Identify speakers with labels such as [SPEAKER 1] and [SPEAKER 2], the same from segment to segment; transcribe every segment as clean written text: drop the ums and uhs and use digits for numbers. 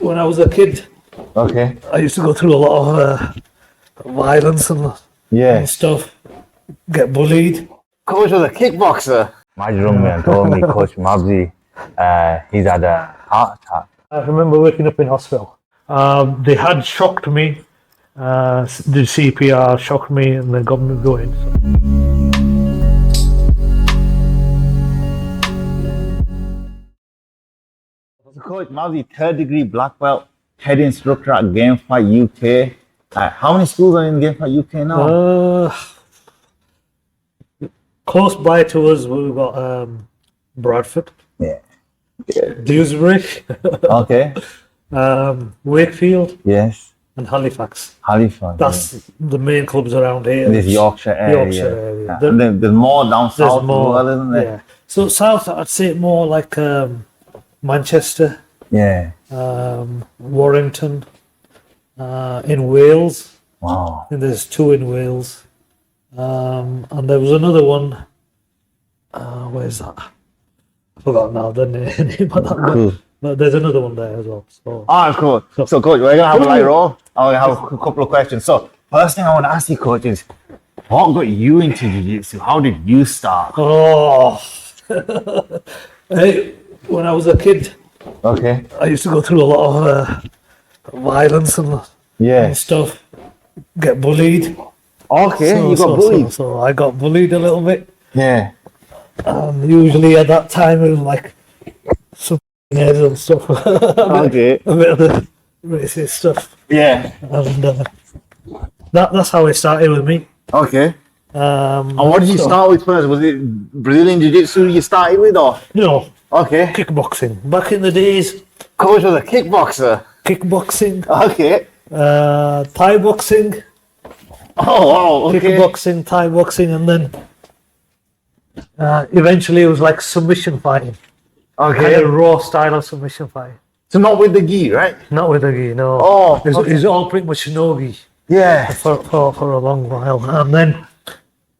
[SPEAKER 1] When I was a kid,
[SPEAKER 2] Okay.
[SPEAKER 1] I used to go through a lot of violence and stuff. Get bullied.
[SPEAKER 2] Coach was a kickboxer. My young man told me Coach Mabsy, he's had a heart attack.
[SPEAKER 1] I remember waking up in hospital. They had shocked me, did CPR, shocked me, and then got me going.
[SPEAKER 2] Coach Mabsy, third degree black belt, head instructor at Game Fight UK. How many schools are in Game Fight UK now?
[SPEAKER 1] Close by to us, we've got Bradford,
[SPEAKER 2] Yeah.
[SPEAKER 1] Dewsbury,
[SPEAKER 2] Okay.
[SPEAKER 1] Wakefield,
[SPEAKER 2] Yes.
[SPEAKER 1] and Halifax.
[SPEAKER 2] Halifax.
[SPEAKER 1] That's the main clubs around here.
[SPEAKER 2] This Yorkshire area.
[SPEAKER 1] Yorkshire area.
[SPEAKER 2] And then there's more down south as well, isn't there?
[SPEAKER 1] Yeah. So south, I'd say more like Manchester,
[SPEAKER 2] Yeah.
[SPEAKER 1] Warrington, in Wales.
[SPEAKER 2] Wow.
[SPEAKER 1] And there's two in Wales. And there was another one. Where's that? I forgot now the name of that one.
[SPEAKER 2] Cool.
[SPEAKER 1] But there's another one there as well. So
[SPEAKER 2] Ah, cool. So, Coach, we're gonna have a light roll. I have a couple of questions. So, first thing I want to ask you, Coach, is what got you into jiu-jitsu? How did you start?
[SPEAKER 1] Hey, when I was a kid,
[SPEAKER 2] Okay.
[SPEAKER 1] I used to go through a lot of violence and stuff. Get bullied.
[SPEAKER 2] Okay, you got bullied.
[SPEAKER 1] So I got bullied a little bit.
[SPEAKER 2] Yeah.
[SPEAKER 1] Usually at that time it was like some heads and stuff.
[SPEAKER 2] Okay.
[SPEAKER 1] A bit of the racist stuff.
[SPEAKER 2] Yeah.
[SPEAKER 1] And that's how it started with me.
[SPEAKER 2] Okay. And what did you start with first? Was it Brazilian Jiu-Jitsu you started with, or?
[SPEAKER 1] No,
[SPEAKER 2] Okay.
[SPEAKER 1] kickboxing. Back in the days,
[SPEAKER 2] Coach was a kickboxer.
[SPEAKER 1] kickboxing,
[SPEAKER 2] Okay.
[SPEAKER 1] Thai boxing,
[SPEAKER 2] Oh wow. Okay.
[SPEAKER 1] kickboxing, Thai boxing, and then eventually it was like submission fighting. Kind
[SPEAKER 2] Okay.
[SPEAKER 1] of raw style of submission fighting.
[SPEAKER 2] So not with the gi, right?
[SPEAKER 1] Not with a gi, no.
[SPEAKER 2] Oh,
[SPEAKER 1] It's all pretty much no gi
[SPEAKER 2] Yeah.
[SPEAKER 1] for a long while. And then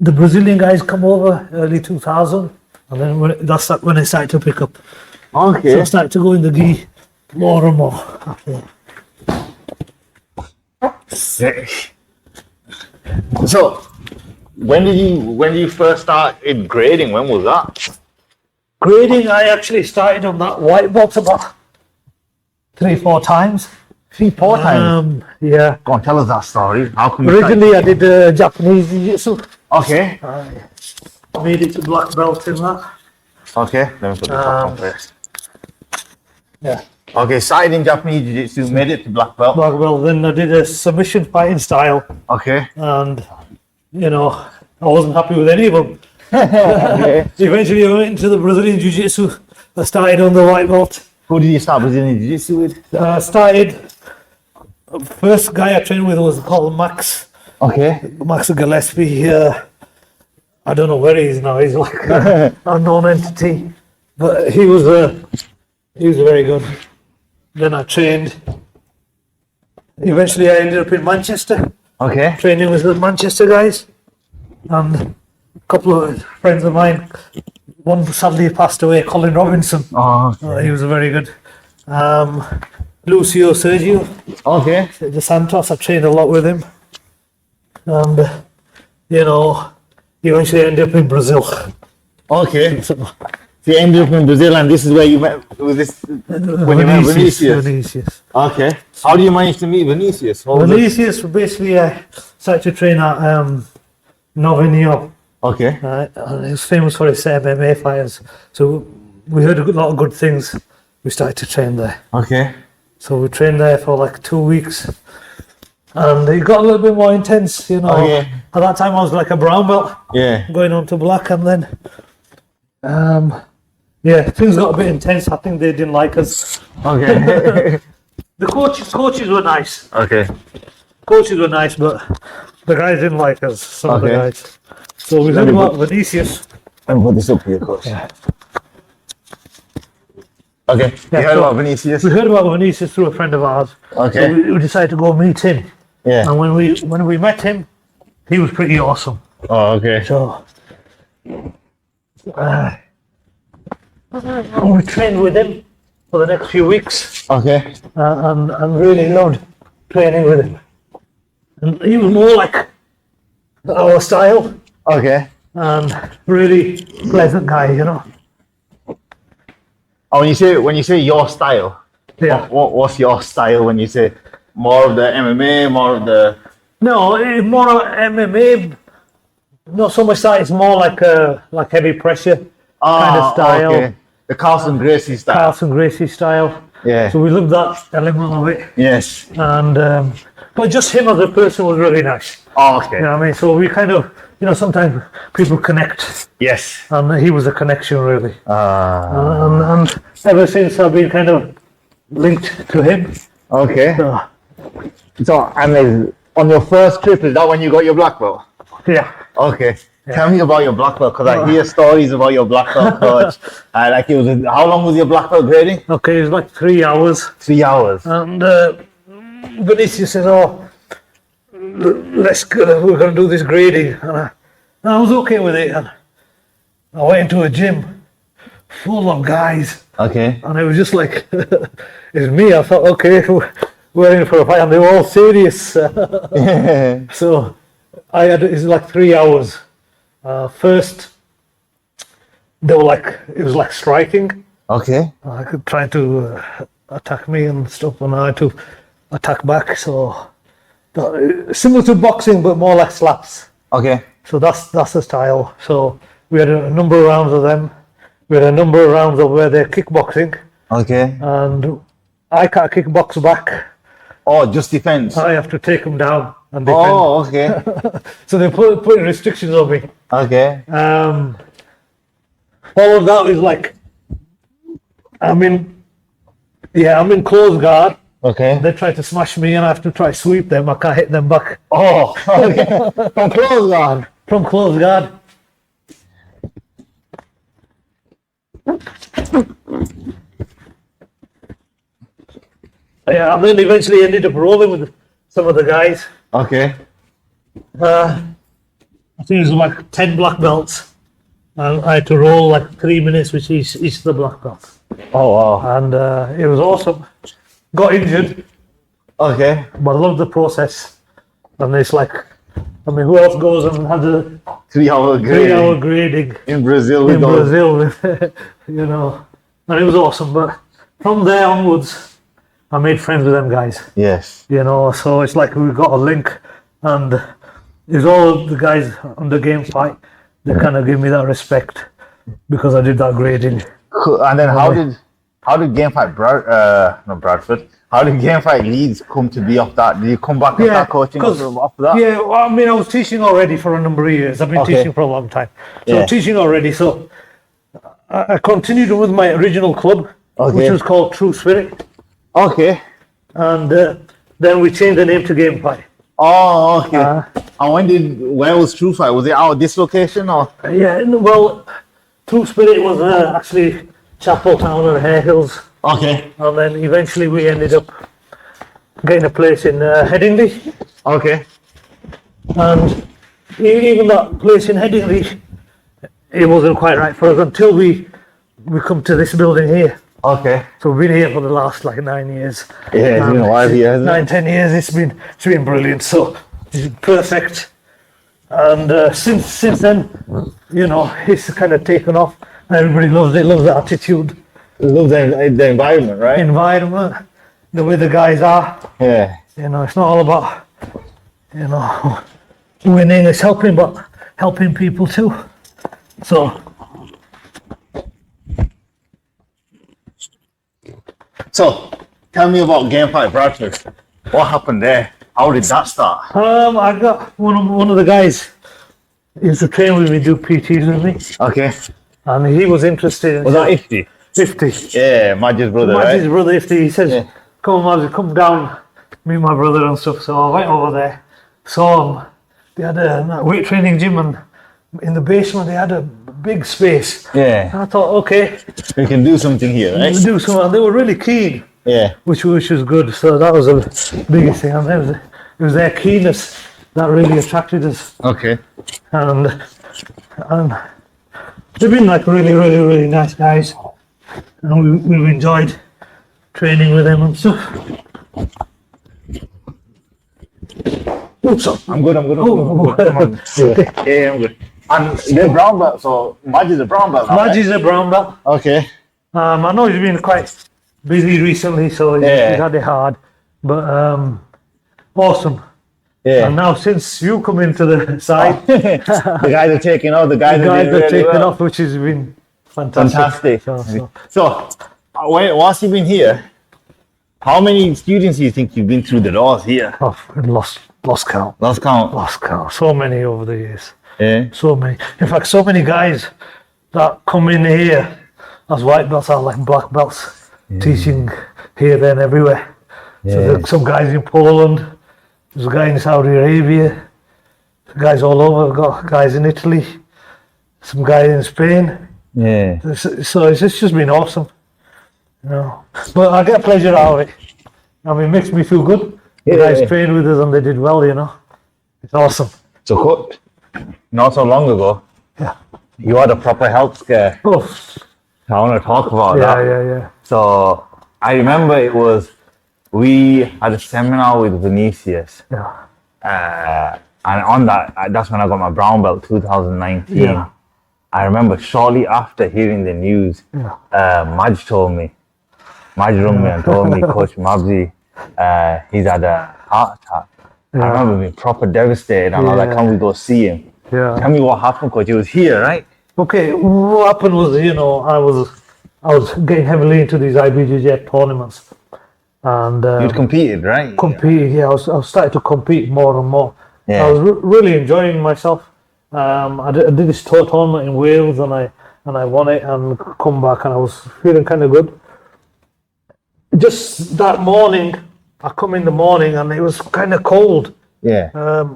[SPEAKER 1] the Brazilian guys come over early 2000, and then that's when I started to pick up. So
[SPEAKER 2] Okay.
[SPEAKER 1] I started to go in the gi more and more after that.
[SPEAKER 2] Sick. So, when did you first start in grading? When was that?
[SPEAKER 1] Grading, I actually started on that white belt about 3-4 times.
[SPEAKER 2] 3-4 times.
[SPEAKER 1] Yeah.
[SPEAKER 2] Go on, tell us that story. How come you
[SPEAKER 1] Originally, I did Japanese jiu-jitsu.
[SPEAKER 2] Okay.
[SPEAKER 1] I made it to black belt in that.
[SPEAKER 2] Okay. Let me put the top on first.
[SPEAKER 1] Yeah.
[SPEAKER 2] Okay, started in Japanese Jiu-Jitsu, made it to black belt.
[SPEAKER 1] Black belt. Then I did a submission fighting style,
[SPEAKER 2] Okay.
[SPEAKER 1] and I wasn't happy with any of them.
[SPEAKER 2] Okay.
[SPEAKER 1] Eventually, I went into the Brazilian jiu-jitsu. I started on the white belt.
[SPEAKER 2] Who did you start Brazilian Jiu-Jitsu with?
[SPEAKER 1] First guy I trained with was called Max
[SPEAKER 2] Okay.
[SPEAKER 1] Gillespie. I don't know where he is now. He's like an unknown entity, but he was very good. Then I trained. Eventually, I ended up in Manchester,
[SPEAKER 2] Okay.
[SPEAKER 1] training with the Manchester guys, and a couple of friends of mine. One sadly passed away, Colin Robinson.
[SPEAKER 2] Oh,
[SPEAKER 1] He was very good. Lucio Sergio
[SPEAKER 2] okay.
[SPEAKER 1] de Santos, I trained a lot with him. And, eventually ended up in Brazil.
[SPEAKER 2] Okay. So you ended up in Brazil, and this is where you met with this when you met Vinicius.
[SPEAKER 1] Vinicius.
[SPEAKER 2] Okay. How do you manage to meet Vinicius? What was it?
[SPEAKER 1] Vinicius, basically, I started to train at Novinho.
[SPEAKER 2] Okay.
[SPEAKER 1] And he's famous for his MMA fighters. So we heard a lot of good things. We started to train there.
[SPEAKER 2] Okay.
[SPEAKER 1] So we trained there for like 2 weeks. And it got a little bit more intense,
[SPEAKER 2] Okay.
[SPEAKER 1] At that time I was like a brown belt,
[SPEAKER 2] Yeah.
[SPEAKER 1] going on to black, and then things got a bit intense. I think they didn't like us.
[SPEAKER 2] Okay.
[SPEAKER 1] The coaches were nice.
[SPEAKER 2] Okay.
[SPEAKER 1] Coaches were nice, but the guys didn't like us, some of the
[SPEAKER 2] Okay.
[SPEAKER 1] guys. So we heard about Vinicius.
[SPEAKER 2] Let me put this up here, coach.
[SPEAKER 1] Yeah.
[SPEAKER 2] Okay. You heard about Vinicius?
[SPEAKER 1] We heard about Vinicius through a friend of ours.
[SPEAKER 2] Okay.
[SPEAKER 1] So we decided to go meet him.
[SPEAKER 2] Yeah.
[SPEAKER 1] And when we met him, he was pretty awesome.
[SPEAKER 2] Oh, okay.
[SPEAKER 1] So we trained with him. for the next few weeks,
[SPEAKER 2] Okay.
[SPEAKER 1] and really loved training with him. And he was more like our style,
[SPEAKER 2] Okay.
[SPEAKER 1] and really pleasant guy, you know.
[SPEAKER 2] And when you say your style,
[SPEAKER 1] Yeah.
[SPEAKER 2] what's your style when you say more of the MMA, more of the
[SPEAKER 1] No, it's more of MMA. Not so much that. It's more like heavy pressure kind of style.
[SPEAKER 2] Okay. The Carlson Gracie style.
[SPEAKER 1] Carlson Gracie style.
[SPEAKER 2] Yeah.
[SPEAKER 1] So we loved that element of it.
[SPEAKER 2] Yes.
[SPEAKER 1] And but just him as a person was really nice.
[SPEAKER 2] Oh, okay.
[SPEAKER 1] You know what I mean? So we kind of, you know, sometimes people connect,
[SPEAKER 2] Yes.
[SPEAKER 1] and he was a connection really.
[SPEAKER 2] Ah.
[SPEAKER 1] And ever since I've been kind of linked to him.
[SPEAKER 2] Okay. So, and on your first trip, is that when you got your black belt?
[SPEAKER 1] Yeah.
[SPEAKER 2] Okay. Tell me about your black belt, because I hear stories about your black belt, coach. Like it was, how long was your black belt grading?
[SPEAKER 1] Okay, it was like 3 hours.
[SPEAKER 2] 3 hours.
[SPEAKER 1] And Benicio said, "Oh, we're going to do this grading." And I was okay with it. And I went into a gym full of guys.
[SPEAKER 2] Okay.
[SPEAKER 1] And it was just like, it's me. I thought, okay, we're in for a fight. And they were all serious. So it was like 3 hours. First, they were like, it was like striking.
[SPEAKER 2] Okay.
[SPEAKER 1] I could try to attack me and stuff, and I had to attack back. So similar to boxing, but more like slaps.
[SPEAKER 2] Okay.
[SPEAKER 1] So that's the style. So we had a number of rounds of them. We had a number of rounds of where they're kickboxing,
[SPEAKER 2] Okay.
[SPEAKER 1] and I can't kickbox back.
[SPEAKER 2] Oh, just defense.
[SPEAKER 1] I have to take them down and defend.
[SPEAKER 2] Oh, okay.
[SPEAKER 1] So they put restrictions on me.
[SPEAKER 2] Okay.
[SPEAKER 1] All of that is like, I'm in close guard.
[SPEAKER 2] Okay.
[SPEAKER 1] They try to smash me, and I have to try sweep them. I can't hit them back.
[SPEAKER 2] Oh, okay. From close guard.
[SPEAKER 1] From close guard. Yeah, and then eventually ended up rolling with some of the guys.
[SPEAKER 2] Okay.
[SPEAKER 1] I think it was like 10 black belts. And I had to roll like 3 minutes with each of the black belts.
[SPEAKER 2] Oh, wow.
[SPEAKER 1] And it was awesome. Got injured,
[SPEAKER 2] Okay.
[SPEAKER 1] but I loved the process. And it's like, I mean, who else goes and has a
[SPEAKER 2] 3 hour grading
[SPEAKER 1] 3 hour grading
[SPEAKER 2] in Brazil.
[SPEAKER 1] in
[SPEAKER 2] with those-
[SPEAKER 1] Brazil with, you know, and it was awesome. But from there onwards, I made friends with them guys,
[SPEAKER 2] Yes.
[SPEAKER 1] you know, so it's like we got a link, and it's all the guys on the game fight that kind of give me that respect because I did that grading.
[SPEAKER 2] Cool. And then how did Game Fight not Bradford? How did Game Fight Leeds come to be off that? Did you come back and start coaching
[SPEAKER 1] 'cause-
[SPEAKER 2] after that?
[SPEAKER 1] Yeah, well, I mean, I was teaching already for a number of years. I've been
[SPEAKER 2] Okay.
[SPEAKER 1] teaching for a long time. So
[SPEAKER 2] Yeah.
[SPEAKER 1] I'm teaching already. So I continued with my original club,
[SPEAKER 2] Okay.
[SPEAKER 1] which was called True Spirit.
[SPEAKER 2] Okay.
[SPEAKER 1] And then we changed the name to Game Fight.
[SPEAKER 2] Oh, okay. And where was True Fight? Was it out of this location or?
[SPEAKER 1] Yeah, well, True Spirit was actually Chapel Town and Hare Hills.
[SPEAKER 2] Okay.
[SPEAKER 1] And then eventually we ended up getting a place in Headingley.
[SPEAKER 2] Okay.
[SPEAKER 1] And even that place in Headingley, it wasn't quite right for us until we come to this building here.
[SPEAKER 2] Okay.
[SPEAKER 1] So we've been here for the last like 9 years.
[SPEAKER 2] Yeah, it's been a while here, hasn't it?
[SPEAKER 1] 9-10 years. It's been brilliant. So it's perfect. And since then, you know, it's kind of taken off. Everybody loves it. Loves the attitude,
[SPEAKER 2] Love the environment, right?
[SPEAKER 1] environment, the way the guys are.
[SPEAKER 2] Yeah.
[SPEAKER 1] You know, it's not all about, you know, winning. It's helping, but helping people too. So
[SPEAKER 2] So, tell me about Game Fight Bradford. What happened there? How did that start?
[SPEAKER 1] I got one of the guys. He used to train with me, do PTs with me,
[SPEAKER 2] Okay.
[SPEAKER 1] and he was interested in
[SPEAKER 2] Was that Ifty?
[SPEAKER 1] 50.
[SPEAKER 2] Yeah, Majid's brother,
[SPEAKER 1] His
[SPEAKER 2] right?
[SPEAKER 1] brother Ifty, he says,
[SPEAKER 2] Yeah.
[SPEAKER 1] come on, Mabsy, come down, meet my brother and stuff. So I went over there, saw him. They had a weight training gym, and in the basement they had a big space.
[SPEAKER 2] Yeah.
[SPEAKER 1] I thought, okay,
[SPEAKER 2] We can do something here, right?
[SPEAKER 1] let's do something. And they were really keen,
[SPEAKER 2] Yeah.
[SPEAKER 1] which was good. So that was the biggest thing. And it was their keenness that really attracted us.
[SPEAKER 2] Okay.
[SPEAKER 1] And they've been like really, really, really nice guys. And we've enjoyed training with him and stuff. What's up?
[SPEAKER 2] I'm good.
[SPEAKER 1] Oh.
[SPEAKER 2] Come on. Yeah, I'm good. And they're brown belt, so Madge is a brown belt now, right?
[SPEAKER 1] Madge is a brown belt.
[SPEAKER 2] Okay.
[SPEAKER 1] I know he's been quite busy recently, so he's had it hard. But awesome.
[SPEAKER 2] Yeah.
[SPEAKER 1] And now since you come into the side,
[SPEAKER 2] the guys are taking off. The guys are doing really
[SPEAKER 1] taking
[SPEAKER 2] well.
[SPEAKER 1] off, which has been fantastic.
[SPEAKER 2] So, whilst you've been here, how many students do you think you've been through the doors here?
[SPEAKER 1] I've lost count.
[SPEAKER 2] Lost count.
[SPEAKER 1] Lost count. So many over the years.
[SPEAKER 2] Yeah.
[SPEAKER 1] So many. In fact, so many guys that come in here as white belts are like black belts, teaching here, there, and everywhere.
[SPEAKER 2] Yeah.
[SPEAKER 1] So there's some guys in Poland, there's a guy in Saudi Arabia, guys all over. We've got guys in Italy, some guy in Spain.
[SPEAKER 2] Yeah.
[SPEAKER 1] So it's just been awesome. You know. But I get pleasure out of it. I mean, it makes me feel good. The guys trained with us and they did well, you know. It's awesome.
[SPEAKER 2] So, Coach, not so long ago, you had a proper health scare.
[SPEAKER 1] Oh.
[SPEAKER 2] I want to talk about that.
[SPEAKER 1] Yeah.
[SPEAKER 2] So, I remember we had a seminar with Vinicius.
[SPEAKER 1] Yeah.
[SPEAKER 2] And on that's when I got my brown belt, 2019.
[SPEAKER 1] Yeah.
[SPEAKER 2] I remember shortly after hearing the news, Madge rung me and told me, Coach Mabsy, he's had a heart attack. I remember being proper devastated, and I was like, can we go see him?
[SPEAKER 1] Yeah.
[SPEAKER 2] Tell me what happened, Coach. He was here, right?
[SPEAKER 1] Okay, what happened was, you know, I was getting heavily into these IBJJ tournaments, and
[SPEAKER 2] You'd competed, right?
[SPEAKER 1] I was starting to compete more and more.
[SPEAKER 2] Yeah.
[SPEAKER 1] I was really enjoying myself. I did this tournament in Wales, and I won it and come back, and I was feeling kind of good. Just that morning, I come in the morning and it was kind of cold.
[SPEAKER 2] Yeah.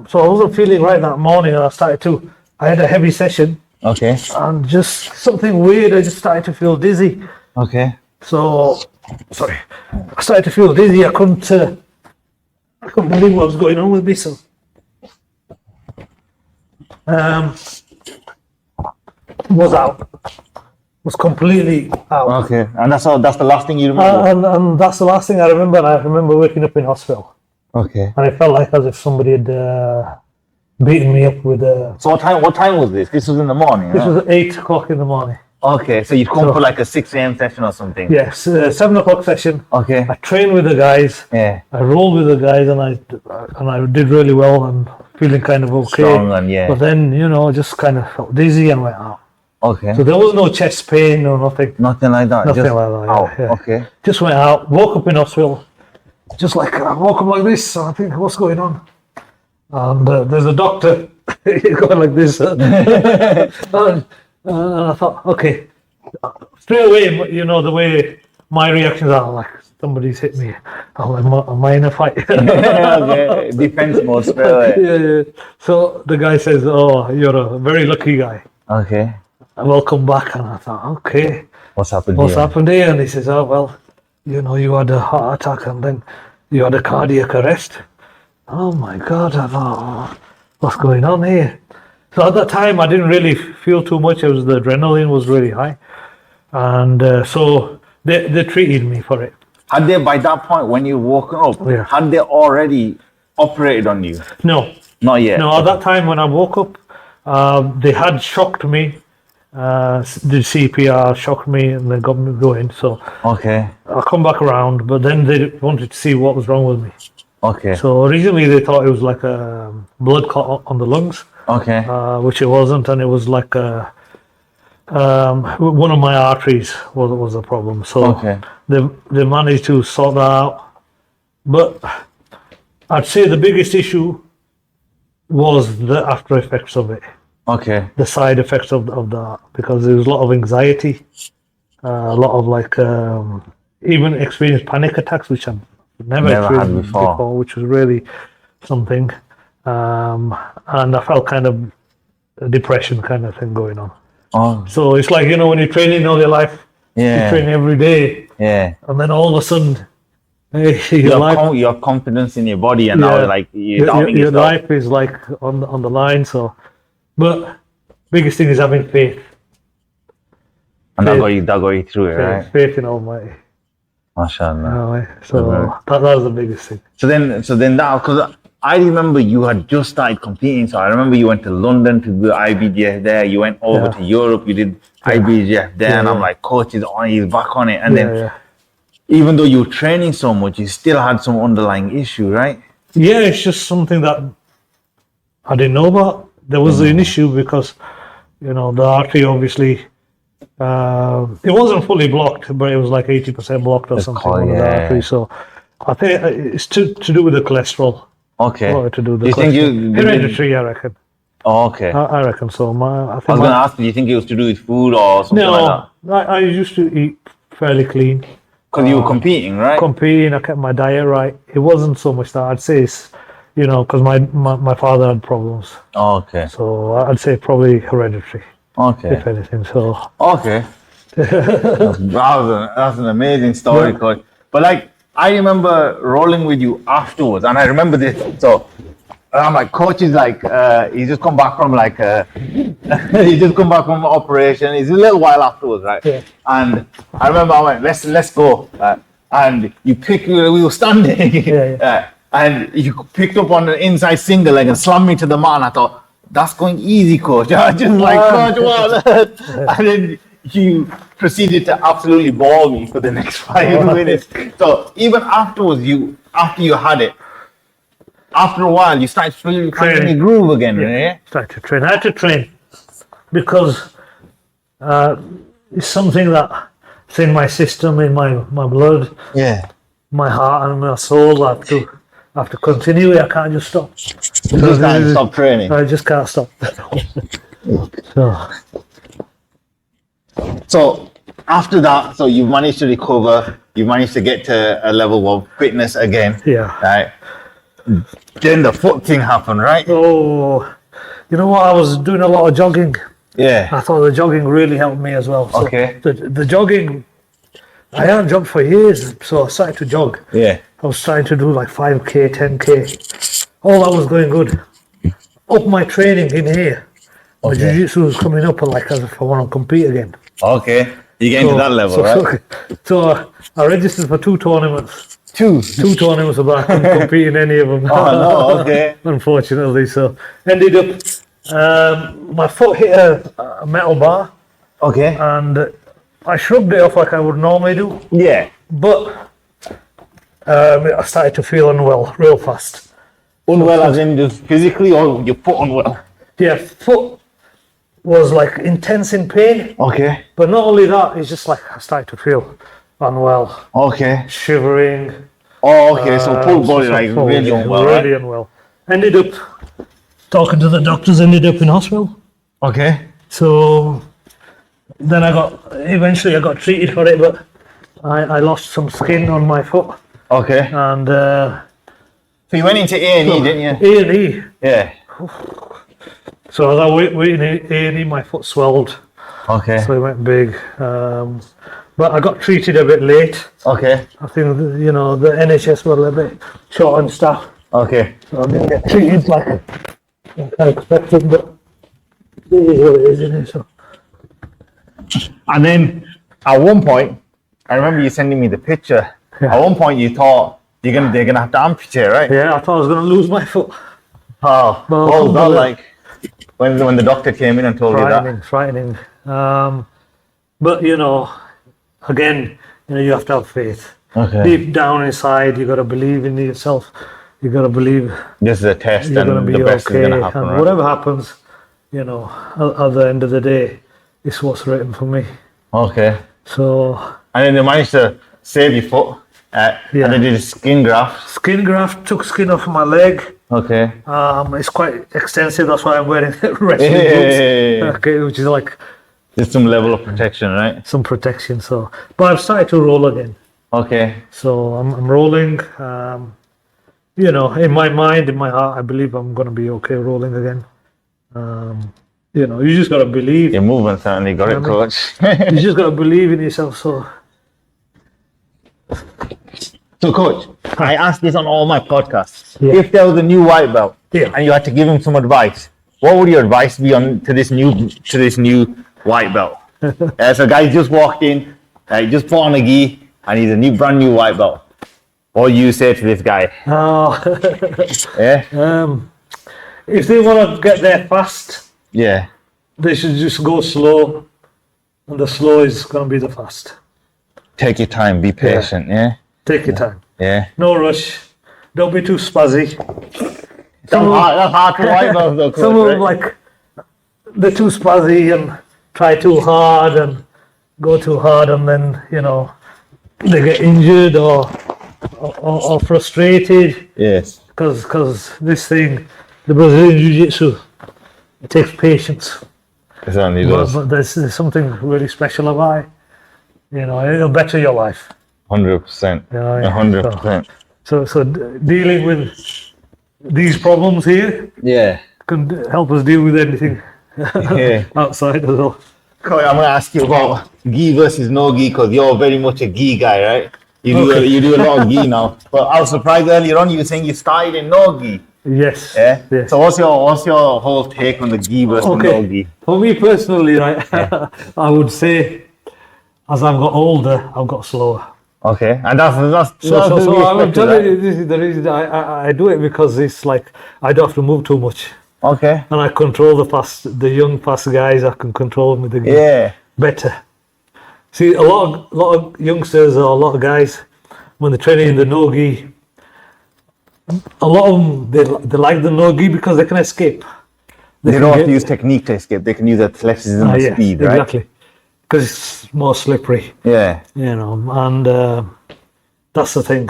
[SPEAKER 1] So I wasn't feeling right that morning, and I had a heavy session.
[SPEAKER 2] Okay.
[SPEAKER 1] And just something weird, I just started to feel dizzy.
[SPEAKER 2] Okay.
[SPEAKER 1] So, sorry, I started to feel dizzy. I couldn't believe what was going on with me. So, was completely out.
[SPEAKER 2] Okay. And that's the last thing you remember?
[SPEAKER 1] And that's the last thing I remember. And I remember waking up in hospital.
[SPEAKER 2] Okay.
[SPEAKER 1] And it felt like as if somebody had beaten me up with a...
[SPEAKER 2] So what time was this? This was in the morning,
[SPEAKER 1] This was at 8 o'clock in the morning.
[SPEAKER 2] Okay, so you'd come for like a 6 a.m. session or something?
[SPEAKER 1] Yes, 7 o'clock session.
[SPEAKER 2] Okay.
[SPEAKER 1] I trained with the guys.
[SPEAKER 2] Yeah.
[SPEAKER 1] I rolled with the guys, and I did really well and feeling kind of okay.
[SPEAKER 2] Strong and
[SPEAKER 1] But then, you know, just kind of felt dizzy and went out.
[SPEAKER 2] Okay.
[SPEAKER 1] So there was no chest pain or nothing.
[SPEAKER 2] Nothing like that?
[SPEAKER 1] Nothing
[SPEAKER 2] just
[SPEAKER 1] like that,
[SPEAKER 2] out.
[SPEAKER 1] yeah.
[SPEAKER 2] Okay.
[SPEAKER 1] Just went out, woke up in hospital. Just like, I woke up like this, so I think, what's going on? And there's a doctor, he's going like this. And I thought, okay. Straight away, you know, the way my reactions are, like, somebody's hit me. I'm like, am I in a fight?
[SPEAKER 2] Okay. Defense mode straight away.
[SPEAKER 1] Yeah. So the guy says, oh, you're a very lucky guy.
[SPEAKER 2] Okay.
[SPEAKER 1] Welcome back. And I thought, okay.
[SPEAKER 2] What's happened
[SPEAKER 1] here? And he says, oh, well, you know, you had a heart attack and then you had a cardiac arrest. Oh my God, I thought, oh, what's going on here? So at that time, I didn't really feel too much. The adrenaline was really high. And so they treated me for it.
[SPEAKER 2] Had they, by that point, when you woke up,
[SPEAKER 1] Yeah.
[SPEAKER 2] had they already operated on you?
[SPEAKER 1] No.
[SPEAKER 2] Not yet?
[SPEAKER 1] No, at that time when I woke up, they had shocked me. The CPR shocked me and they got me going. So
[SPEAKER 2] Okay.
[SPEAKER 1] I come back around, but then they wanted to see what was wrong with me.
[SPEAKER 2] Okay.
[SPEAKER 1] So originally they thought it was like a blood clot on the lungs,
[SPEAKER 2] Okay.
[SPEAKER 1] which it wasn't, and it was like one of my arteries was a problem. So
[SPEAKER 2] Okay.
[SPEAKER 1] they managed to sort that out. But I'd say the biggest issue was the after effects of it.
[SPEAKER 2] Okay.
[SPEAKER 1] The side effects of that, because there was a lot of anxiety, a lot of like even experienced panic attacks, which I've never
[SPEAKER 2] Never had
[SPEAKER 1] experienced
[SPEAKER 2] before.
[SPEAKER 1] which was really something. And I felt kind of a depression kind of thing going on.
[SPEAKER 2] Oh.
[SPEAKER 1] So it's like, you know, when you're training all your life,
[SPEAKER 2] Yeah.
[SPEAKER 1] you train every day,
[SPEAKER 2] Yeah.
[SPEAKER 1] and then all of a sudden, your
[SPEAKER 2] Your,
[SPEAKER 1] life,
[SPEAKER 2] your confidence in your body, and now like you're doubting
[SPEAKER 1] your
[SPEAKER 2] yourself.
[SPEAKER 1] life is like on the line. So, but biggest thing is having faith.
[SPEAKER 2] And that got you through it, right?
[SPEAKER 1] Faith in Almighty.
[SPEAKER 2] MashaAllah.
[SPEAKER 1] So that was the biggest thing.
[SPEAKER 2] So then that, because I remember you had just started competing. So I remember you went to London to do IBJF there. You went over to Europe. You did IBJF there, and I'm like, coach is on. He's back on it. And then, even though you were training so much, you still had some underlying issue, right?
[SPEAKER 1] Yeah, it's just something that I didn't know about. There was an issue because, the artery obviously, it wasn't fully blocked, but it was like 80% blocked or something on the artery. So I think it's to do with the cholesterol.
[SPEAKER 2] Okay.
[SPEAKER 1] To do the
[SPEAKER 2] you think
[SPEAKER 1] hereditary, I reckon.
[SPEAKER 2] Oh, okay.
[SPEAKER 1] I reckon so.
[SPEAKER 2] I was going to ask, do you think it was to do with food or something like that?
[SPEAKER 1] I used to eat fairly clean.
[SPEAKER 2] Because you were competing, right?
[SPEAKER 1] Competing, I kept my diet right. It wasn't so much that I'd say it's, because my father had problems.
[SPEAKER 2] Oh, okay.
[SPEAKER 1] So I'd say probably hereditary.
[SPEAKER 2] Okay.
[SPEAKER 1] If anything, so.
[SPEAKER 2] Okay. That's an amazing story, coach. But like, I remember rolling with you afterwards, and I remember this. So I'm like, coach is like, he's just come back from he's just come back from operation. It's a little while afterwards, right?
[SPEAKER 1] Yeah.
[SPEAKER 2] And I remember I went, let's go. And we were standing, and you picked up on the inside single leg and slammed me to the mat. And I thought, that's going easy, coach. I was just like, coach, what? And then you proceeded to absolutely ball me for the next 5 minutes. So even afterwards, after you had it, after a while, you started finding your groove again, right?
[SPEAKER 1] Started to train. I had to train because it's something that's in my system, in my blood, my heart and my soul. I have to continue. I can't just stop.
[SPEAKER 2] You just can't stop training.
[SPEAKER 1] I just can't stop.
[SPEAKER 2] So after that, so you've managed to recover. You managed to get to a level of fitness again.
[SPEAKER 1] Yeah.
[SPEAKER 2] Right. Then the foot thing happened, right?
[SPEAKER 1] Oh, you know what? I was doing a lot of jogging.
[SPEAKER 2] Yeah.
[SPEAKER 1] I thought the jogging really helped me as well. So
[SPEAKER 2] okay.
[SPEAKER 1] The jogging, I hadn't jogged for years, so I started to jog.
[SPEAKER 2] Yeah.
[SPEAKER 1] I was trying to do like 5K, 10K. All that was going good. Up my training in here. My jiu-jitsu was coming up as if I want to compete again.
[SPEAKER 2] Okay. You get into that level, right?
[SPEAKER 1] So I registered for 2 tournaments.
[SPEAKER 2] Two
[SPEAKER 1] tournaments, but I couldn't compete in any of them.
[SPEAKER 2] Oh, no, okay.
[SPEAKER 1] Unfortunately, so ended up, my foot hit a metal bar.
[SPEAKER 2] Okay.
[SPEAKER 1] And I shrugged it off like I would normally do.
[SPEAKER 2] Yeah.
[SPEAKER 1] But I started to feel unwell real fast.
[SPEAKER 2] Unwell as in just physically, or your foot unwell?
[SPEAKER 1] Yeah, foot was like intense in pain.
[SPEAKER 2] Okay.
[SPEAKER 1] But not only that, it's just like I started to feel unwell.
[SPEAKER 2] Okay.
[SPEAKER 1] Shivering.
[SPEAKER 2] Oh, okay. So full body, really unwell,
[SPEAKER 1] really unwell. Ended up talking to the doctors. Ended up in hospital.
[SPEAKER 2] Okay.
[SPEAKER 1] So then eventually I got treated for it, but I lost some skin on my foot.
[SPEAKER 2] Okay.
[SPEAKER 1] And
[SPEAKER 2] so you went into A&E, didn't you?
[SPEAKER 1] A&E.
[SPEAKER 2] Yeah.
[SPEAKER 1] So as I waiting in A&E, my foot swelled.
[SPEAKER 2] Okay.
[SPEAKER 1] So it went big. But I got treated a bit late.
[SPEAKER 2] Okay.
[SPEAKER 1] I think, the NHS were a bit short on staff.
[SPEAKER 2] Okay.
[SPEAKER 1] So I didn't get treated like I expected, but it is what it is, isn't it? So.
[SPEAKER 2] And then at one point, I remember you sending me the picture. Yeah. At one point you thought they're gonna have to amputate, right?
[SPEAKER 1] Yeah, I thought I was gonna lose my foot.
[SPEAKER 2] Oh, what was that like when the doctor came in and told you that?
[SPEAKER 1] Frightening. But again, you have to have faith.
[SPEAKER 2] Okay.
[SPEAKER 1] Deep down inside, you got to believe in yourself. You got to believe
[SPEAKER 2] this is a test,
[SPEAKER 1] you're
[SPEAKER 2] and
[SPEAKER 1] gonna be
[SPEAKER 2] the best
[SPEAKER 1] okay.
[SPEAKER 2] is gonna happen.
[SPEAKER 1] And
[SPEAKER 2] right?
[SPEAKER 1] whatever happens, at the end of the day, it's what's written for me.
[SPEAKER 2] Okay.
[SPEAKER 1] So.
[SPEAKER 2] And then they managed to save your foot. And they did a skin graft.
[SPEAKER 1] Skin graft, took skin off my leg.
[SPEAKER 2] Okay.
[SPEAKER 1] It's quite extensive. That's why I'm wearing wrestling boots. Okay, which is like.
[SPEAKER 2] There's some level of protection, right?
[SPEAKER 1] Some protection. So, but I've started to roll again.
[SPEAKER 2] Okay.
[SPEAKER 1] So I'm rolling. In my mind, in my heart, I believe I'm going to be okay rolling again. You just got to believe.
[SPEAKER 2] Your movement certainly got it, coach.
[SPEAKER 1] You just got to believe in yourself.
[SPEAKER 2] So, coach, I asked this on all my podcasts.
[SPEAKER 1] Yeah.
[SPEAKER 2] If there was a new white belt and you had to give him some advice, what would your advice be to this new white belt? So, guy just walked in, just put on a gi, and he's a brand new white belt. What do you say to this guy? Yeah.
[SPEAKER 1] If they want to get there fast,
[SPEAKER 2] Yeah.
[SPEAKER 1] they should just go slow, and the slow is going to be the fast.
[SPEAKER 2] Take your time. Be patient. Yeah.
[SPEAKER 1] Take your time.
[SPEAKER 2] Yeah.
[SPEAKER 1] No rush. Don't be too spazzy.
[SPEAKER 2] That's hard to white belt though, Coach,
[SPEAKER 1] Some of them
[SPEAKER 2] right?
[SPEAKER 1] they're too spazzy and try too hard and go too hard, and then they get injured or frustrated.
[SPEAKER 2] Yes.
[SPEAKER 1] Because this thing, the Brazilian Jiu-Jitsu, it takes patience.
[SPEAKER 2] It certainly does.
[SPEAKER 1] But there's something really special about it. It'll better your life.
[SPEAKER 2] 100%. 100%.
[SPEAKER 1] So dealing with these problems here
[SPEAKER 2] Yeah.
[SPEAKER 1] can help us deal with anything
[SPEAKER 2] Yeah.
[SPEAKER 1] outside as well.
[SPEAKER 2] Coach, I'm gonna ask you about gi versus no gi because you're very much a gi guy, right? You do a lot of gi now. But I was surprised earlier on you were saying you started in no gi.
[SPEAKER 1] Yes.
[SPEAKER 2] Yeah.
[SPEAKER 1] Yes.
[SPEAKER 2] So what's your whole take on the gi versus no gi?
[SPEAKER 1] For me personally, right, I would say as I've got older, I've got slower.
[SPEAKER 2] Okay, and that's
[SPEAKER 1] So I'm telling you, this is the reason I do it, because it's like I don't have to move too much,
[SPEAKER 2] Okay.
[SPEAKER 1] and I control the young fast guys. I can control them with the gi
[SPEAKER 2] Yeah.
[SPEAKER 1] better. See, a lot of youngsters or a lot of guys, when they're training in the no gi, a lot of them they like the no gi because they can escape.
[SPEAKER 2] They don't have to use technique to escape. They can use athleticism and speed, right?
[SPEAKER 1] Exactly, because it's more slippery.
[SPEAKER 2] Yeah.
[SPEAKER 1] And that's the thing.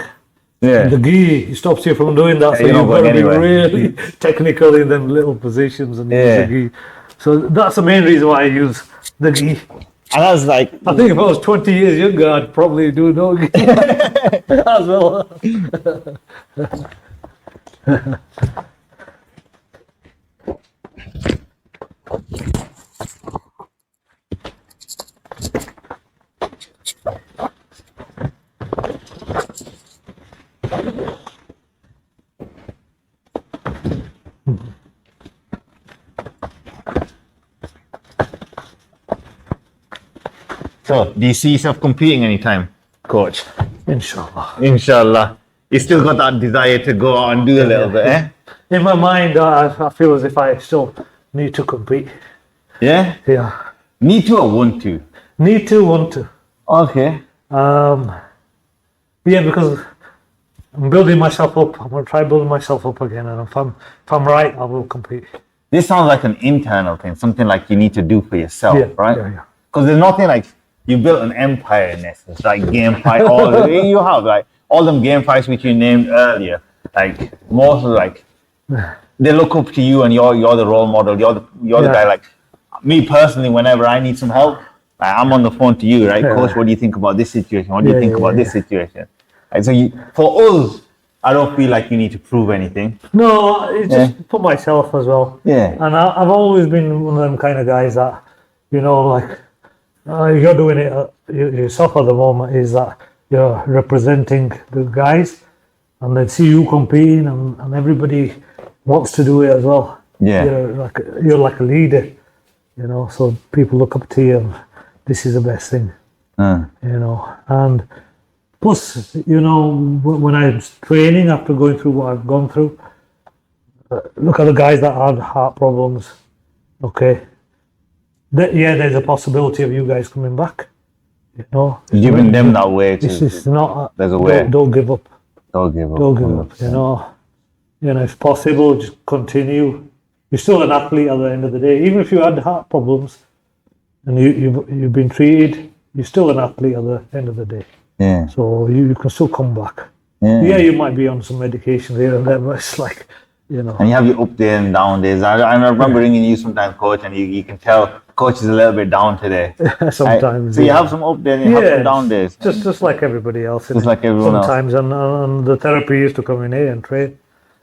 [SPEAKER 2] Yeah.
[SPEAKER 1] The gi stops you from doing that, so
[SPEAKER 2] you're not
[SPEAKER 1] you've got to
[SPEAKER 2] going
[SPEAKER 1] be
[SPEAKER 2] anywhere.
[SPEAKER 1] really technical in them little positions and use
[SPEAKER 2] Yeah.
[SPEAKER 1] the gi. So that's the main reason why I use the gi.
[SPEAKER 2] And that's like,
[SPEAKER 1] I think if I was 20 years younger, I'd probably do no gi as well.
[SPEAKER 2] so do you see yourself competing anytime, Coach?
[SPEAKER 1] Inshallah.
[SPEAKER 2] Inshallah. You still got that desire to go out and do a little bit, eh?
[SPEAKER 1] In my mind, I feel as if I still need to compete.
[SPEAKER 2] Yeah?
[SPEAKER 1] Yeah.
[SPEAKER 2] Need to or want to?
[SPEAKER 1] Need to, want to.
[SPEAKER 2] Okay.
[SPEAKER 1] Yeah, because I'm building myself up. I'm going to try building myself up again. And if I'm right, I will compete.
[SPEAKER 2] This sounds like an internal thing, something like you need to do for yourself, right?
[SPEAKER 1] Yeah.
[SPEAKER 2] Because there's nothing like you built an empire in this. It's like game fight. You have like all them game fights which you named earlier. Like most of like they look up to you and you're the role model. You're the guy. Like me personally, whenever I need some help, I'm on the phone to you, right?
[SPEAKER 1] Yeah.
[SPEAKER 2] Coach, what do you think about this situation? What do you think about this situation? Right, so for us, I don't feel like you need to prove anything.
[SPEAKER 1] No, it's just for myself as well.
[SPEAKER 2] Yeah.
[SPEAKER 1] And I've always been one of them kind of guys that, like, you're doing it yourself at the moment, is that you're representing the guys and they see you competing and everybody wants to do it as well.
[SPEAKER 2] Yeah.
[SPEAKER 1] You're like a leader, so people look up to you and this is the best thing, and plus, when I'm training after going through what I've gone through, look at the guys that had heart problems. Okay, there's a possibility of you guys coming back.
[SPEAKER 2] Giving them that way.
[SPEAKER 1] This is not.
[SPEAKER 2] There's a way.
[SPEAKER 1] Don't give up.
[SPEAKER 2] Don't give up.
[SPEAKER 1] Don't give up. If possible, just continue. You're still an athlete at the end of the day. Even if you had heart problems and you've been treated, you're still an athlete at the end of the day.
[SPEAKER 2] Yeah.
[SPEAKER 1] So you can still come back.
[SPEAKER 2] Yeah.
[SPEAKER 1] You might be on some medication here and there, but it's like,
[SPEAKER 2] And you have your up there and down days. I remember ringing you sometimes, Coach, and you can tell Coach is a little bit down today.
[SPEAKER 1] sometimes.
[SPEAKER 2] So you have some up there and you have some down days.
[SPEAKER 1] Just like everybody else.
[SPEAKER 2] Just like everyone else.
[SPEAKER 1] Sometimes, and the therapy used to come in here and train,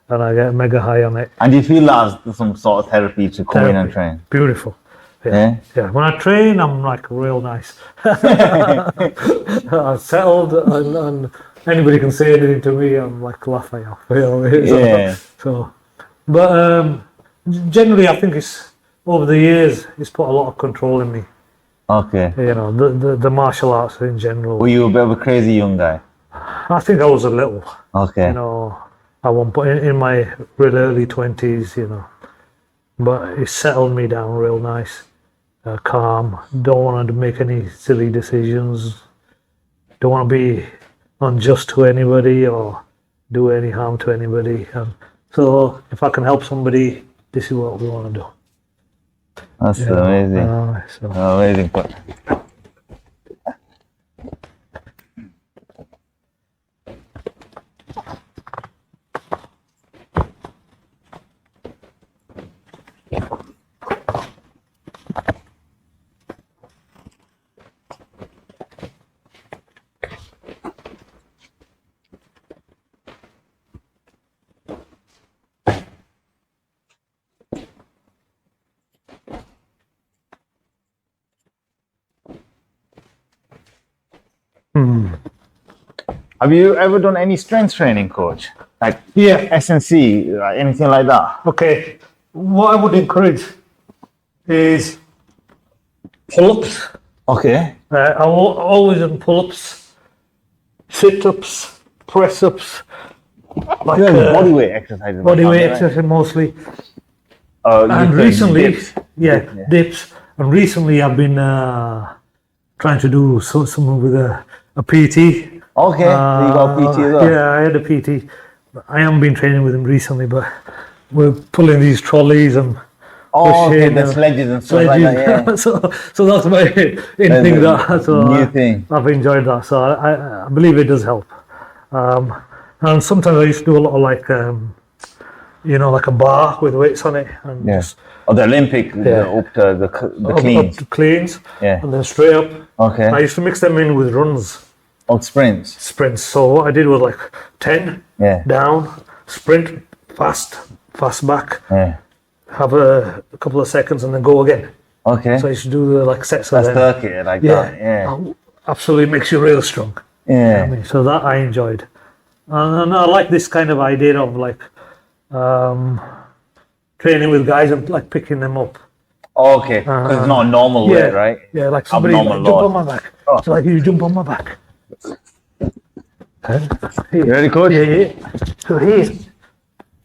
[SPEAKER 1] and I get mega high on it.
[SPEAKER 2] And do you feel there's some sort of therapy to come in and train?
[SPEAKER 1] Beautiful.
[SPEAKER 2] Yeah.
[SPEAKER 1] When I train, I'm like real nice. I'm settled, and anybody can say anything to me, I'm like laughing off.
[SPEAKER 2] Yeah.
[SPEAKER 1] So, but generally, I think it's over the years, it's put a lot of control in me.
[SPEAKER 2] Okay.
[SPEAKER 1] You know, the martial arts in general.
[SPEAKER 2] Were you a bit of a crazy young guy?
[SPEAKER 1] I think I was a little,
[SPEAKER 2] Okay.
[SPEAKER 1] you know, at one point in my really early 20s, you know. But it settled me down real nice, calm. Don't want to make any silly decisions. Don't want to be unjust to anybody or do any harm to anybody. So if I can help somebody, this is what we want to do.
[SPEAKER 2] That's
[SPEAKER 1] You know,
[SPEAKER 2] amazing.
[SPEAKER 1] so.
[SPEAKER 2] Amazing. Have you ever done any strength training, coach? Like S&C, anything like that?
[SPEAKER 1] Okay, what I would encourage is pull-ups.
[SPEAKER 2] Okay.
[SPEAKER 1] I always do pull-ups, sit-ups, press-ups. Like
[SPEAKER 2] bodyweight exercises.
[SPEAKER 1] bodyweight exercise mostly. And recently, dips. And recently I've been trying to do something with a PT.
[SPEAKER 2] Okay, so you got a PT as well?
[SPEAKER 1] Yeah, I had a PT. I haven't been training with him recently, but we're pulling these trolleys and
[SPEAKER 2] okay, the sledges and stuff like that, yeah.
[SPEAKER 1] so that's my thing that
[SPEAKER 2] new thing.
[SPEAKER 1] I've enjoyed that. So I believe it does help. And sometimes I used to do a lot of like you know, like a bar with weights on it, and just
[SPEAKER 2] the Olympic, up to the cleans.
[SPEAKER 1] Up to cleans,
[SPEAKER 2] yeah,
[SPEAKER 1] and then straight up.
[SPEAKER 2] Okay.
[SPEAKER 1] I used to mix them in with runs.
[SPEAKER 2] Oh, sprints.
[SPEAKER 1] So what I did was like 10 down, sprint, fast back, have a couple of seconds and then go again.
[SPEAKER 2] Okay.
[SPEAKER 1] So you should do the like sets of
[SPEAKER 2] that. Like that, yeah.
[SPEAKER 1] Absolutely makes you real strong.
[SPEAKER 2] Yeah.
[SPEAKER 1] You know what I mean? So that I enjoyed. And I like this kind of idea of like training with guys and like picking them up.
[SPEAKER 2] Okay, because it's not a normal way, right?
[SPEAKER 1] Yeah, like somebody like, jump on my back. So like you jump on my back.
[SPEAKER 2] You ready, coach?
[SPEAKER 1] Yeah. So here,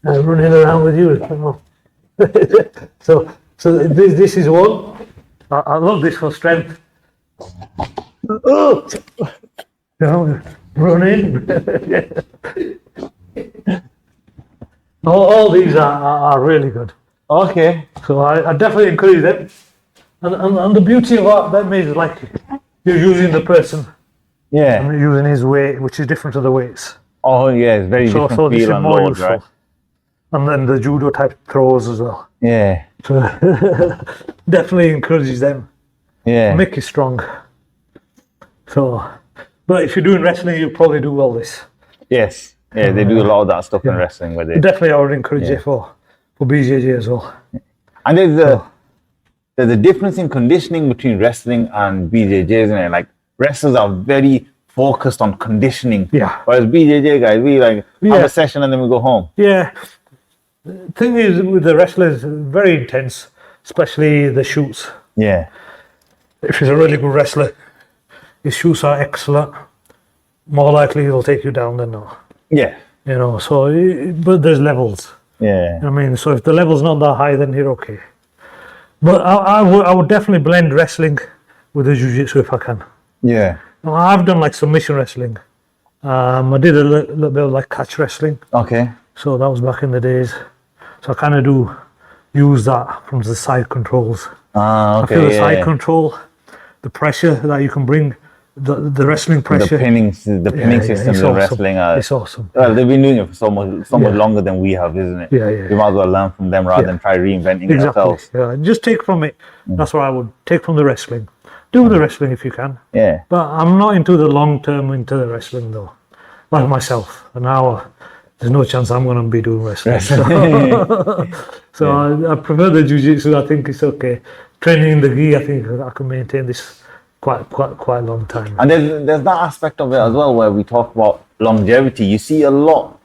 [SPEAKER 1] running around with you. so this is one. I love this for strength. Oh, running. all these are really good.
[SPEAKER 2] Okay.
[SPEAKER 1] So I definitely encourage them. And the beauty of them is like you're using the person.
[SPEAKER 2] Yeah.
[SPEAKER 1] And using his weight, which is different to the weights.
[SPEAKER 2] Oh yeah, it's very different
[SPEAKER 1] so
[SPEAKER 2] feel and load, right?
[SPEAKER 1] And then the judo type throws as well.
[SPEAKER 2] Yeah.
[SPEAKER 1] So definitely encourages them.
[SPEAKER 2] Yeah.
[SPEAKER 1] Make you strong. So, but if you're doing wrestling, you probably do all this.
[SPEAKER 2] Yes. Yeah, they do a lot of that stuff in wrestling with it.
[SPEAKER 1] Definitely, I would encourage it for BJJ as well.
[SPEAKER 2] And there's a difference in conditioning between wrestling and BJJ, isn't it? Like wrestlers are very focused on conditioning.
[SPEAKER 1] Yeah.
[SPEAKER 2] Whereas BJJ guys, we like have a session and then we go home.
[SPEAKER 1] Yeah. The thing is with the wrestlers, very intense, especially the shoots.
[SPEAKER 2] Yeah.
[SPEAKER 1] If he's a really good wrestler, his shoots are excellent. More likely he'll take you down than not.
[SPEAKER 2] Yeah.
[SPEAKER 1] You know, so, but there's levels.
[SPEAKER 2] Yeah.
[SPEAKER 1] I mean, so if the level's not that high, then you're okay. But I would definitely blend wrestling with the jiu-jitsu if I can.
[SPEAKER 2] Yeah.
[SPEAKER 1] Now, I've done like submission wrestling. I did a little bit of like catch wrestling.
[SPEAKER 2] Okay.
[SPEAKER 1] So that was back in the days. So I kind of do use that from the side controls.
[SPEAKER 2] Ah, okay.
[SPEAKER 1] I feel the side control, the pressure that you can bring, the wrestling pressure.
[SPEAKER 2] The pinning systems in wrestling are.
[SPEAKER 1] It's awesome.
[SPEAKER 2] Well, they've been doing it for so much longer than we have, isn't it?
[SPEAKER 1] Yeah, yeah.
[SPEAKER 2] We might as well learn from them rather than try reinventing it ourselves.
[SPEAKER 1] Yeah, just take from it. That's what I would take from the wrestling. Do the wrestling if you can.
[SPEAKER 2] Yeah.
[SPEAKER 1] But I'm not into the long term into the wrestling though. Like myself. And now there's no chance I'm going to be doing wrestling. So I prefer the jiu-jitsu. I think it's okay. Training in the gi, I think I can maintain this quite a long time.
[SPEAKER 2] And there's that aspect of it as well where we talk about longevity. You see a lot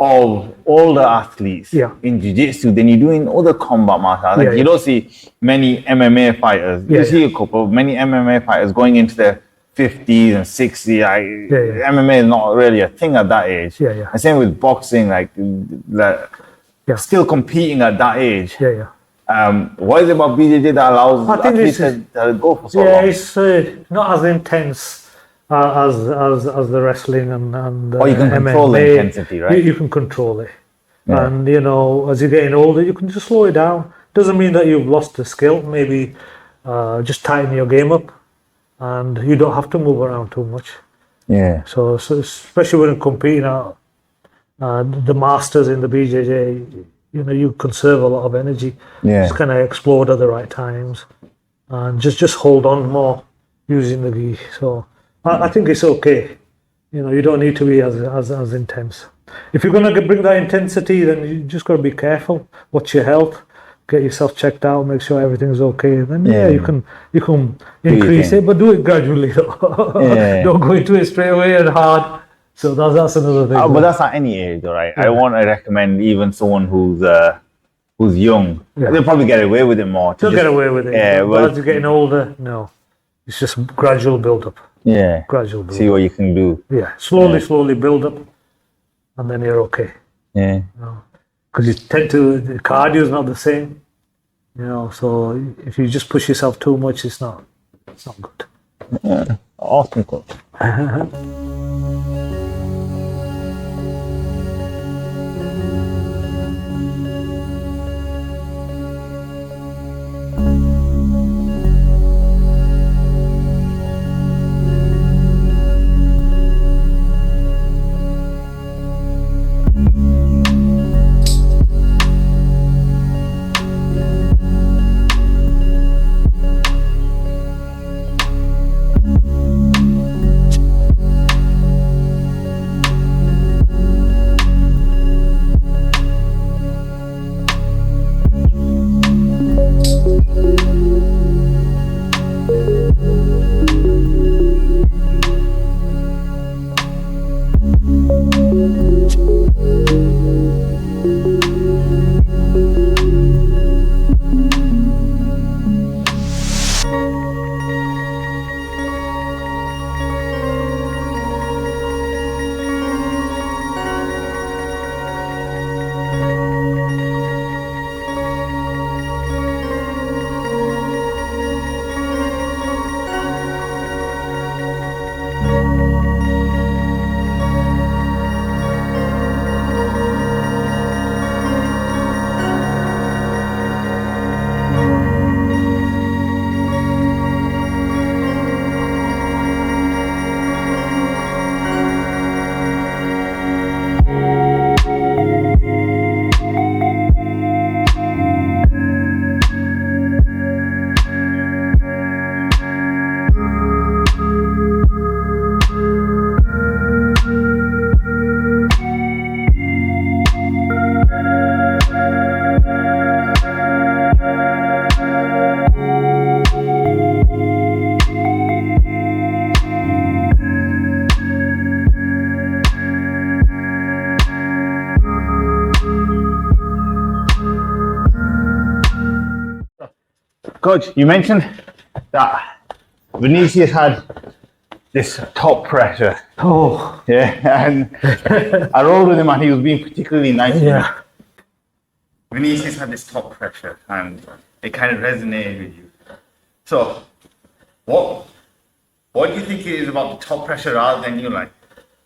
[SPEAKER 2] of all the athletes
[SPEAKER 1] Yeah.
[SPEAKER 2] in jiu-jitsu than you do in other combat martial arts. Like
[SPEAKER 1] Yeah,
[SPEAKER 2] you
[SPEAKER 1] yeah.
[SPEAKER 2] don't see many MMA fighters.
[SPEAKER 1] Yeah,
[SPEAKER 2] You see a couple, many MMA fighters going into their 50s and 60s. Like,
[SPEAKER 1] yeah.
[SPEAKER 2] MMA is not really a thing at that age.
[SPEAKER 1] Yeah, yeah.
[SPEAKER 2] And same with boxing, like
[SPEAKER 1] Yeah.
[SPEAKER 2] still competing at that age.
[SPEAKER 1] Yeah, yeah.
[SPEAKER 2] What is it about BJJ that allows
[SPEAKER 1] I think
[SPEAKER 2] athletes
[SPEAKER 1] this is-
[SPEAKER 2] to go for so
[SPEAKER 1] Yeah,
[SPEAKER 2] long?
[SPEAKER 1] it's not as intense as the wrestling and
[SPEAKER 2] Or you can control the
[SPEAKER 1] MMA.
[SPEAKER 2] intensity, right?
[SPEAKER 1] You can control it,
[SPEAKER 2] Yeah.
[SPEAKER 1] and as you're getting older, you can just slow it down. Doesn't mean that you've lost the skill. Maybe just tighten your game up, and you don't have to move around too much.
[SPEAKER 2] Yeah.
[SPEAKER 1] So especially when competing at the masters in the BJJ, you conserve a lot of energy.
[SPEAKER 2] Yeah.
[SPEAKER 1] Just kind of explode at the right times, and just hold on more using the gi. So I think it's okay. You don't need to be as intense. If you're gonna bring that intensity, then you just gotta be careful. Watch your health. Get yourself checked out. Make sure everything's okay. Then you can increase
[SPEAKER 2] thing.
[SPEAKER 1] it, but do it gradually.
[SPEAKER 2] Yeah.
[SPEAKER 1] Don't go into it straight away and hard. So that's another thing.
[SPEAKER 2] But that's at any age, all right? I want to recommend even someone who's young.
[SPEAKER 1] Yeah.
[SPEAKER 2] They'll probably get away with it more.
[SPEAKER 1] They'll get away with it.
[SPEAKER 2] Yeah,
[SPEAKER 1] but
[SPEAKER 2] well-
[SPEAKER 1] as you're getting older, no. It's just gradual build up.
[SPEAKER 2] Yeah.
[SPEAKER 1] Gradual build
[SPEAKER 2] See
[SPEAKER 1] up.
[SPEAKER 2] what you can do.
[SPEAKER 1] Yeah. Slowly build up, and then you're okay.
[SPEAKER 2] Yeah.
[SPEAKER 1] Because you tend to, the cardio is not the same. So if you just push yourself too much, it's not good.
[SPEAKER 2] Awesome, coach. Coach, you mentioned that Vinicius had this top pressure.
[SPEAKER 1] Oh,
[SPEAKER 2] Yeah, and I rolled with him and he was being particularly nice to me.
[SPEAKER 1] yeah.
[SPEAKER 2] Vinicius had this top pressure and it kind of resonated with you. So, what do you think it is about the top pressure rather than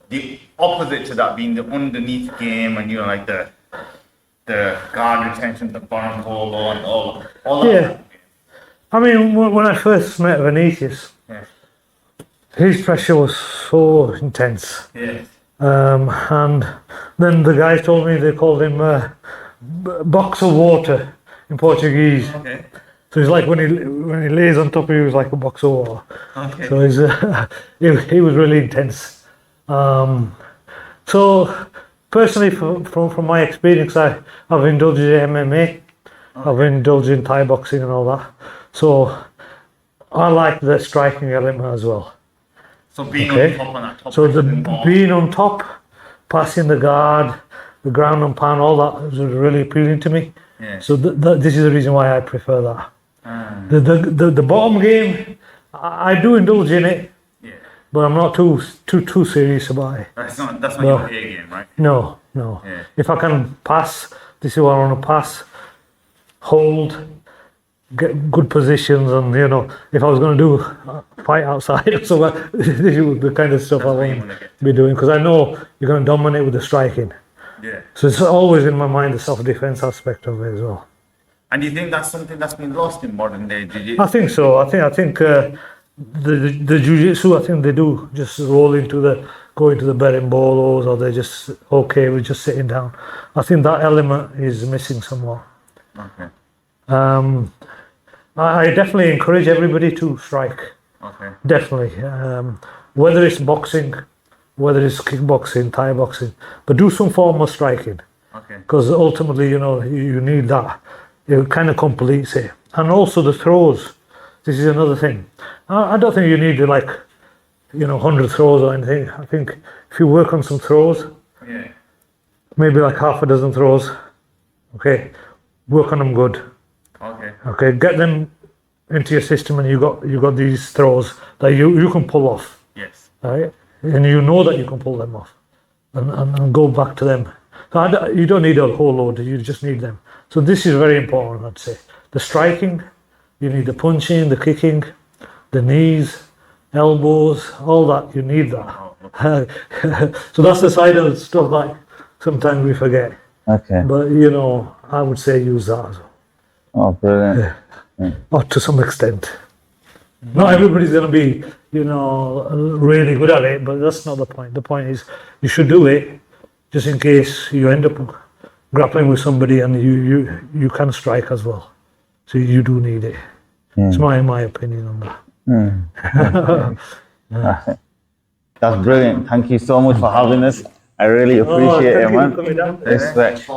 [SPEAKER 2] the opposite to that being the underneath game and like the guard retention, the bottom polo and all that?
[SPEAKER 1] Yeah. I mean, when I first met Vinicius,
[SPEAKER 2] Yeah.
[SPEAKER 1] his pressure was so intense.
[SPEAKER 2] Yeah.
[SPEAKER 1] And then the guys told me they called him box of water in Portuguese.
[SPEAKER 2] Okay.
[SPEAKER 1] So it's like when he lays on top of you, it's like a box of water.
[SPEAKER 2] Okay.
[SPEAKER 1] So he was really intense. So personally, from my experience, I've indulged in MMA, I've indulged in Thai boxing and all that. So I like the striking element as well.
[SPEAKER 2] So being
[SPEAKER 1] Okay.
[SPEAKER 2] on top on that top
[SPEAKER 1] So
[SPEAKER 2] pressure is more-
[SPEAKER 1] being on top, passing the guard, the ground and pound, all that was really appealing to me.
[SPEAKER 3] Yeah.
[SPEAKER 1] So this is the reason why I prefer that. The bottom game, I do indulge in it,
[SPEAKER 3] Yeah.
[SPEAKER 1] but I'm not too serious about it.
[SPEAKER 3] That's not your A game, right?
[SPEAKER 1] No.
[SPEAKER 3] Yeah.
[SPEAKER 1] If I can pass, this is what I want to pass, hold, get good positions, and if I was going to do a fight outside or something, this is the kind of stuff I
[SPEAKER 3] what you
[SPEAKER 1] want
[SPEAKER 3] wanna
[SPEAKER 1] to
[SPEAKER 3] get
[SPEAKER 1] be doing, because I know you're going to dominate with the striking.
[SPEAKER 3] Yeah.
[SPEAKER 1] So it's always in my mind the self-defense aspect of it as well.
[SPEAKER 3] And do you think that's something that's been lost in modern day jiu-jitsu?
[SPEAKER 1] I think so. I think the jiu-jitsu, I think they do just roll go into the berimbolos, or they're just okay with just sitting down. I think that element is missing somewhat.
[SPEAKER 3] Okay.
[SPEAKER 1] I definitely encourage everybody to strike.
[SPEAKER 3] Okay.
[SPEAKER 1] Definitely. Whether it's boxing, whether it's kickboxing, Thai boxing, but do some form of striking.
[SPEAKER 3] Okay.
[SPEAKER 1] Because ultimately, you need that. It kind of completes it. And also the throws. This is another thing. I don't think you need 100 throws or anything. I think if you work on some throws,
[SPEAKER 3] Yeah.
[SPEAKER 1] maybe like half a dozen throws, okay, work on them good.
[SPEAKER 3] Okay.
[SPEAKER 1] Okay, get them into your system, and you got these throws that you can pull off,
[SPEAKER 3] Yes.
[SPEAKER 1] right? And you know that you can pull them off, and go back to them. So you don't need a whole load. You just need them. So this is very important, I'd say. The striking, you need the punching, the kicking, the knees, elbows, all that. You need that. So that's the side of stuff that sometimes we forget.
[SPEAKER 2] Okay.
[SPEAKER 1] But I would say use that as well.
[SPEAKER 2] Oh, brilliant.
[SPEAKER 1] Or to some extent. Not everybody's going to be, really good at it, but that's not the point. The point is you should do it just in case you end up grappling with somebody and you can strike as well. So you do need it. It's my opinion on that.
[SPEAKER 2] That's brilliant. Thank you so much for having us. I really appreciate it,
[SPEAKER 1] thank you
[SPEAKER 2] man.
[SPEAKER 1] for coming down.
[SPEAKER 2] Respect.